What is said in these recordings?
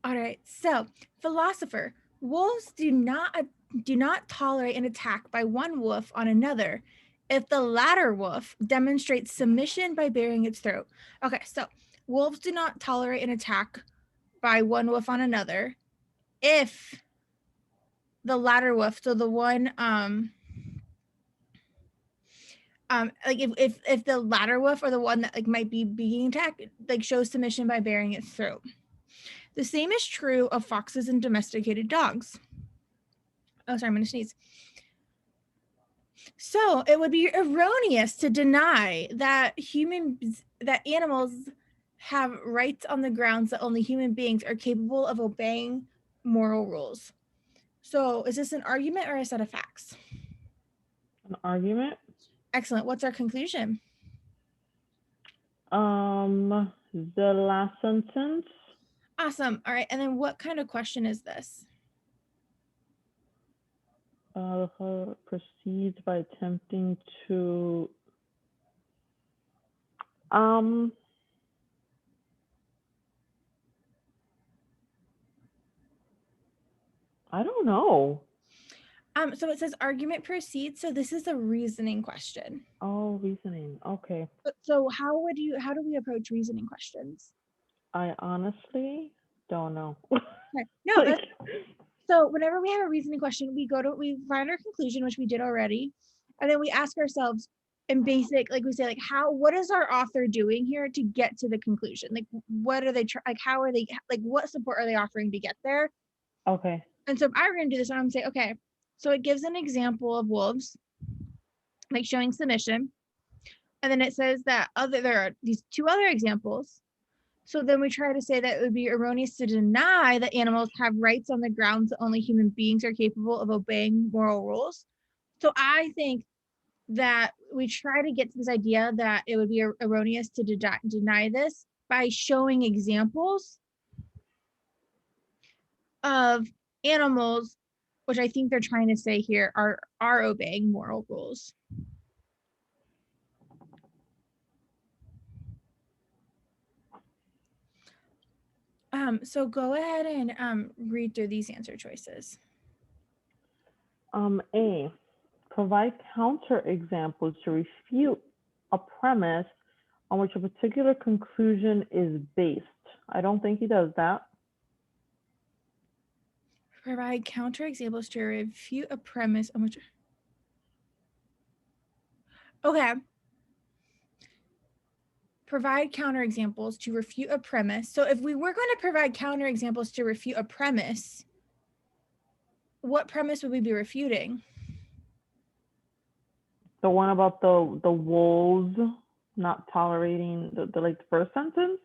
All right. So, philosopher, wolves do not tolerate an attack by one wolf on another if the latter wolf demonstrates submission by baring its throat. Okay, so wolves do not tolerate an attack by one wolf on another if the latter wolf, so the one like if the latter wolf or the one that like might be being attacked like shows submission by baring its throat. The same is true of foxes and domesticated dogs. Oh, sorry, I'm gonna sneeze. So it would be erroneous to deny that animals have rights on the grounds that only human beings are capable of obeying moral rules. So is this an argument or a set of facts? An argument? Excellent. What's our conclusion? The last sentence. Awesome. All right. And then what kind of question is this? Proceeds by attempting to I don't know. So it says argument proceeds. So this is a reasoning question. Oh, reasoning. Okay. So how do we approach reasoning questions? I honestly don't know. Okay. No, Like, so whenever we have a reasoning question, we find our conclusion, which we did already, and then we ask ourselves in basic, like we say, like what is our author doing here to get to the conclusion? Like what are they how are they like what support are they offering to get there? okay. And so if I were gonna do this, I'm gonna say, okay, so it gives an example of wolves like showing submission, and then it says that there are these two other examples. So then we try to say that it would be erroneous to deny that animals have rights on the grounds that only human beings are capable of obeying moral rules. So I think that we try to get to this idea that it would be erroneous to deny this by showing examples of animals, which I think they're trying to say here are obeying moral rules. So go ahead and read through these answer choices. A. Provide counter examples to refute a premise on which a particular conclusion is based. I don't think he does that. Provide counter examples to refute a premise on which. Okay. Provide counterexamples to refute a premise. So if we were going to provide counterexamples to refute a premise, what premise would we be refuting? The one about the wolves not tolerating the like the first sentence.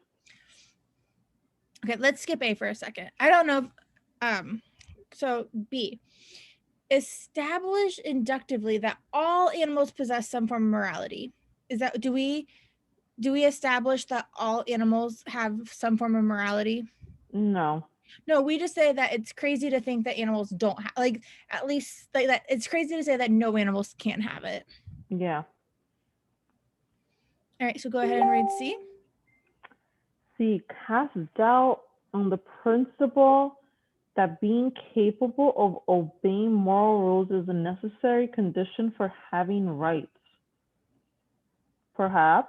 Okay, let's skip A for a second. I don't know if, so B. Establish inductively that all animals possess some form of morality. Is that do we establish that all animals have some form of morality? No. No, we just say that it's crazy to think that animals don't have, like, at least like that. It's crazy to say that no animals can't have it. Yeah. All right, so go ahead and read C. C. Cast doubt on the principle that being capable of obeying moral rules is a necessary condition for having rights. Perhaps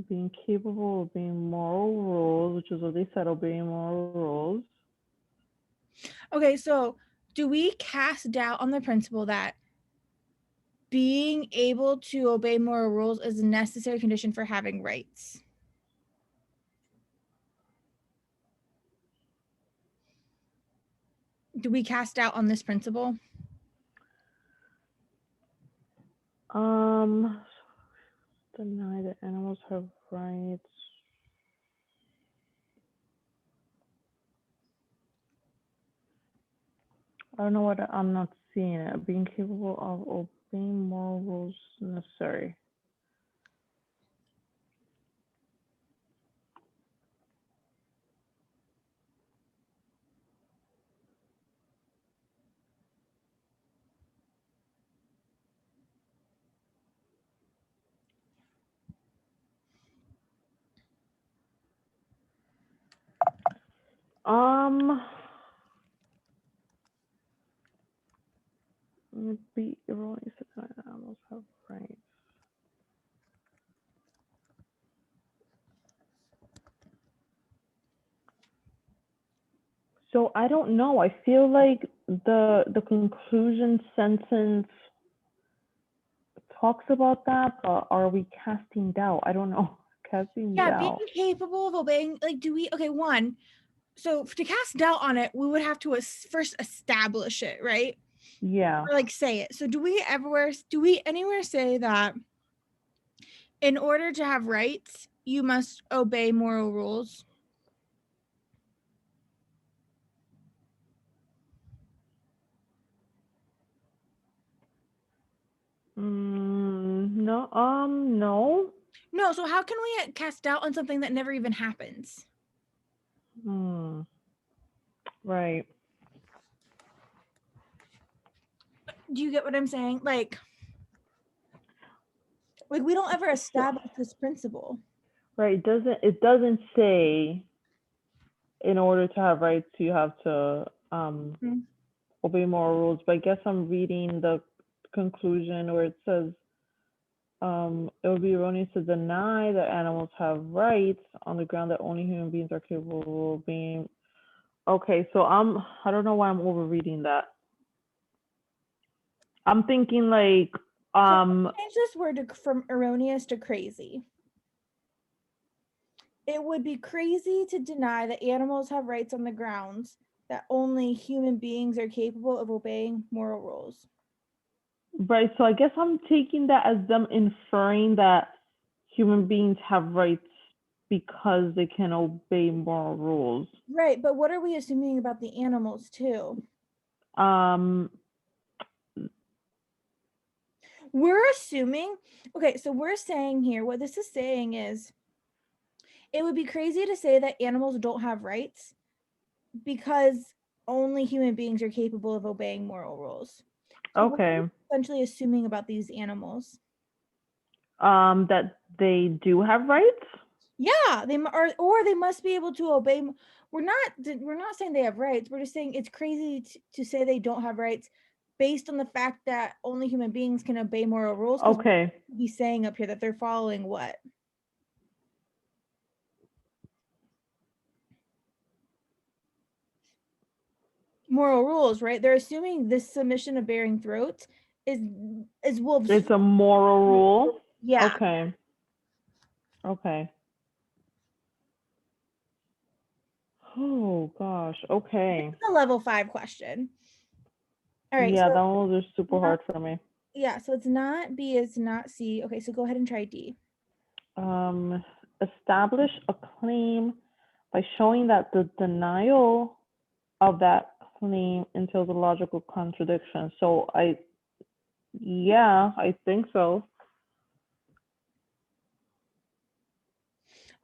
being capable of obeying moral rules, which is what they said, obeying moral rules. Okay, so do we cast doubt on the principle that being able to obey moral rules is a necessary condition for having rights? Do we cast doubt on this principle? Deny that animals have rights. I don't know what I'm not seeing it. Being capable of obeying moral rules necessary. Be erroneous that animals have rights. So I don't know. I feel like the conclusion sentence talks about that, but are we casting doubt? I don't know. Casting Yeah, being doubt. capable of obeying, like, do we, okay, one, so to cast doubt on it, we would have to first establish it, right? Yeah. Or like say it. So do we anywhere say that in order to have rights, you must obey moral rules? No. No. No, so how can we cast doubt on something that never even happens? Right. Do you get what I'm saying? Like we don't ever establish this principle. Right. It doesn't say in order to have rights you have to obey moral rules, but I guess I'm reading the conclusion where it says it would be erroneous to deny that animals have rights on the ground that only human beings are capable of being. Okay, so I don't know why I'm overreading that. I'm thinking like So change this word from erroneous to crazy. It would be crazy to deny that animals have rights on the grounds that only human beings are capable of obeying moral rules. right, so I guess I'm taking that as them inferring that human beings have rights because they can obey moral rules. Right, but what are we assuming about the animals too? We're assuming, okay, so we're saying here, what this is saying is it would be crazy to say that animals don't have rights because only human beings are capable of obeying moral rules. So what are Okay. we essentially assuming about these animals? That they do have rights? Yeah, they are, or they must be able to obey. We're not saying they have rights. We're just saying it's crazy to say they don't have rights based on the fact that only human beings can obey moral rules. Okay. Be saying up here that they're following what? Moral rules, right? They're assuming this submission of bearing throats is wolves. It's a moral rule? Yeah. Okay. Okay. Oh gosh. Okay. It's a level 5 question. All right. Yeah, So that one was just super hard for me. yeah, so it's not B, it's not C. Okay, so go ahead and try D. Establish a claim by showing that the denial of that claim entails a logical contradiction. So yeah, I think so.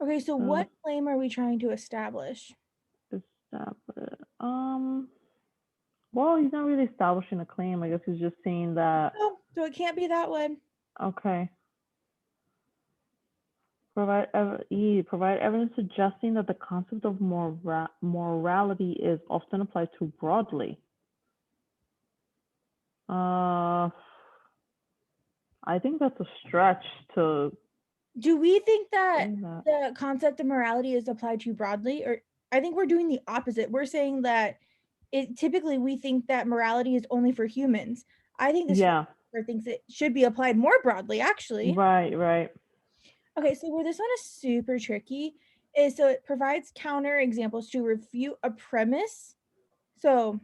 Okay, so what claim are we trying to establish? Establish. Well, he's not really establishing a claim. I guess he's just saying that. Oh, so it can't be that one. Okay. Provide evidence suggesting that the concept of morality is often applied too broadly. I think that's a stretch to. Do we think that that. the concept of morality is applied too broadly? Or I think we're doing the opposite. We're saying that typically we think that morality is only for humans. I think this thinks it should be applied more broadly, actually. Right. Okay, so where this one is super tricky is so it provides counter examples to refute a premise. So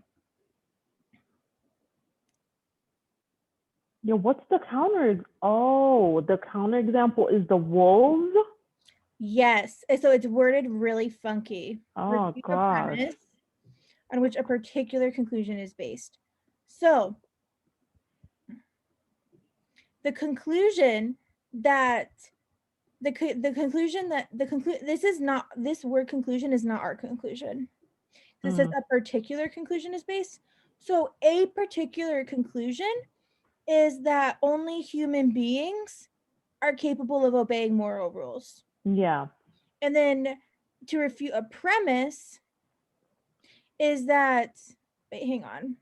yeah, what's the counter? Oh, the counter example is the wolves? yes, so it's worded really funky. Oh Refute a gosh. premise on which a particular conclusion is based. So the conclusion that this word conclusion is not our conclusion. This says a particular conclusion is based. So a particular conclusion is that only human beings are capable of obeying moral rules. Yeah. And then to refute a premise is that, wait, hang on.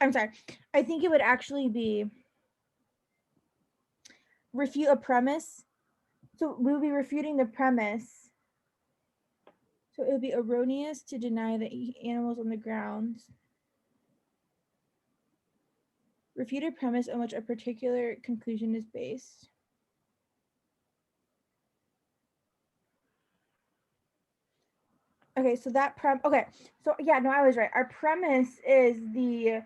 I'm sorry. I think it would actually be refute a premise. So we would be refuting the premise. So it would be erroneous to deny that animals on the ground. Refute a premise on which a particular conclusion is based. Okay, so that okay, so yeah, no, I was right. Our premise is the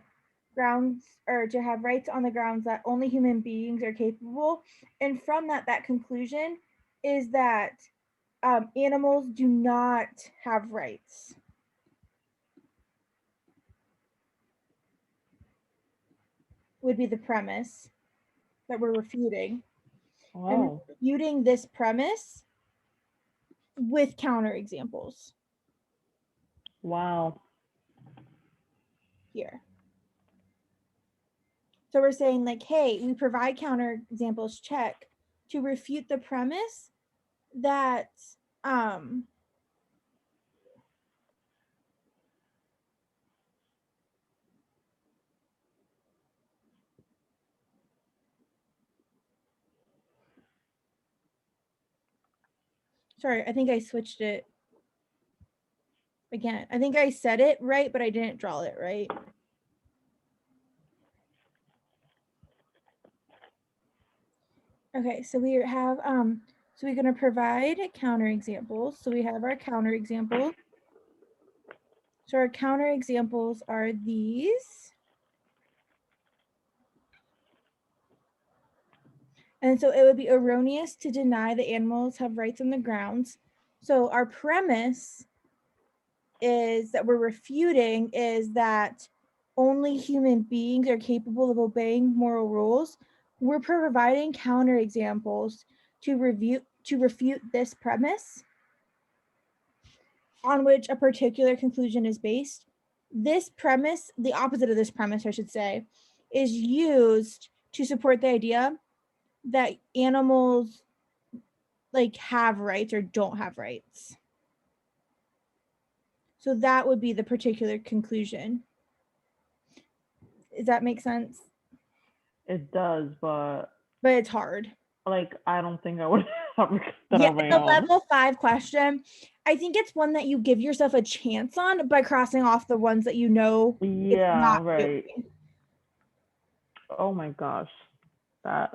grounds, or to have rights on the grounds that only human beings are capable, and from that conclusion is that animals do not have rights. Would be the premise that we're refuting. Oh. And we're refuting this premise with counter examples. Wow. Here. So we're saying like, hey, we provide counter examples, check, to refute the premise that sorry, I think I switched it again. I think I said it right, but I didn't draw it right. Okay, so we have so we're going to provide counter examples. So we have our counter example. So our counter examples are these. And so it would be erroneous to deny that animals have rights on the grounds. So our premise is that we're refuting is that only human beings are capable of obeying moral rules. We're providing counter examples to refute this premise on which a particular conclusion is based. This premise, the opposite of this premise, I should say, is used to support the idea that animals like have rights or don't have rights. So that would be the particular conclusion. Does that make sense? It does, but it's hard. Like, I don't think I would have that Yeah, on my the own. level 5 question, I think it's one that you give yourself a chance on by crossing off the ones that you know it's Yeah, not right. doing. Oh my gosh. That